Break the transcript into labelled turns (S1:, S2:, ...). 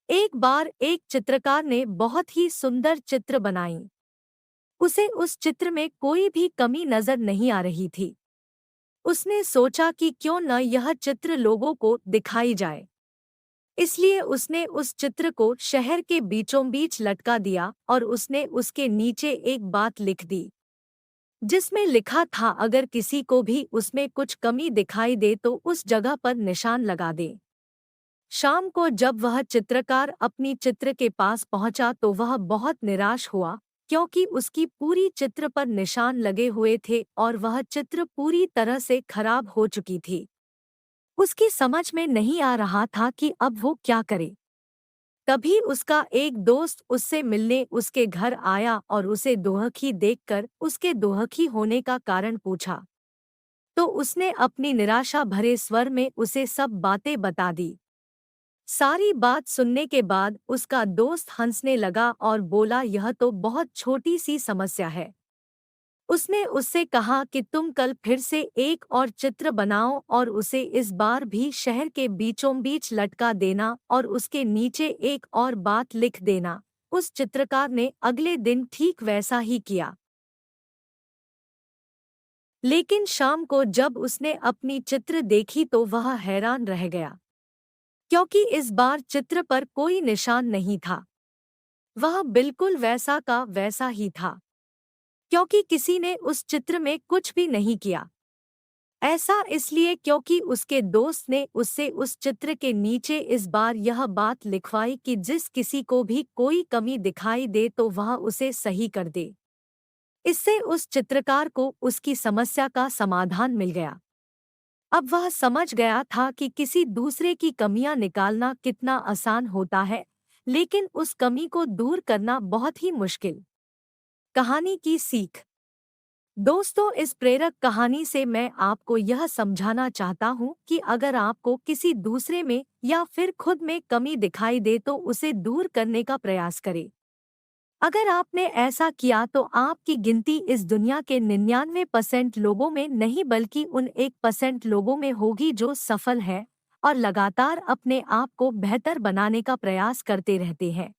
S1: एक बार एक चित्रकार ने बहुत ही सुंदर चित्र बनाई। उसे उस चित्र में कोई भी कमी नजर नहीं आ रही थी। उसने सोचा कि क्यों न यह चित्र लोगों को दिखाई जाए। इसलिए उसने उस चित्र को शहर के बीचों बीच लटका दिया और उसने उसके नीचे एक बात लिख दी, जिसमें लिखा था अगर किसी को भी उसमें कुछ कमी दिखाई दे तो उस जगह पर निशान लगा दे। शाम को जब वह चित्रकार अपनी चित्र के पास पहुंचा तो वह बहुत निराश हुआ, क्योंकि उसकी पूरी चित्र पर निशान लगे हुए थे और वह चित्र पूरी तरह से खराब हो चुकी थी। उसकी समझ में नहीं आ रहा था कि अब वो क्या करे। तभी उसका एक दोस्त उससे मिलने उसके घर आया और उसे दुखी देखकर उसके दुखी होने का कारण पूछा। तो उसने अपनी निराशा भरे स्वर में उसे सब बातें बता दी। सारी बात सुनने के बाद उसका दोस्त हंसने लगा और बोला, यह तो बहुत छोटी सी समस्या है। उसने उससे कहा कि तुम कल फिर से एक और चित्र बनाओ और उसे इस बार भी शहर के बीचों बीच लटका देना और उसके नीचे एक और बात लिख देना। उस चित्रकार ने अगले दिन ठीक वैसा ही किया। लेकिन शाम को जब उसने अपनी चित्र देखी तो वह हैरान रह गया, क्योंकि इस बार चित्र पर कोई निशान नहीं था। वह बिल्कुल वैसा का वैसा ही था, क्योंकि किसी ने उस चित्र में कुछ भी नहीं किया। ऐसा इसलिए क्योंकि उसके दोस्त ने उससे उस चित्र के नीचे इस बार यह बात लिखवाई कि जिस किसी को भी कोई कमी दिखाई दे तो वह उसे सही कर दे। इससे उस चित्रकार को उसकी समस्या का समाधान मिल गया। अब वह समझ गया था कि किसी दूसरे की कमियां निकालना कितना आसान होता है, लेकिन उस कमी को दूर करना बहुत ही मुश्किल। कहानी की सीख। दोस्तों, इस प्रेरक कहानी से मैं आपको यह समझाना चाहता हूँ कि अगर आपको किसी दूसरे में या फिर खुद में कमी दिखाई दे तो उसे दूर करने का प्रयास करें। अगर आपने ऐसा किया तो आपकी गिनती इस दुनिया के 99% लोगों में नहीं बल्कि उन 1% लोगों में होगी जो सफल हैं और लगातार अपने आप को बेहतर बनाने का प्रयास करते रहते हैं।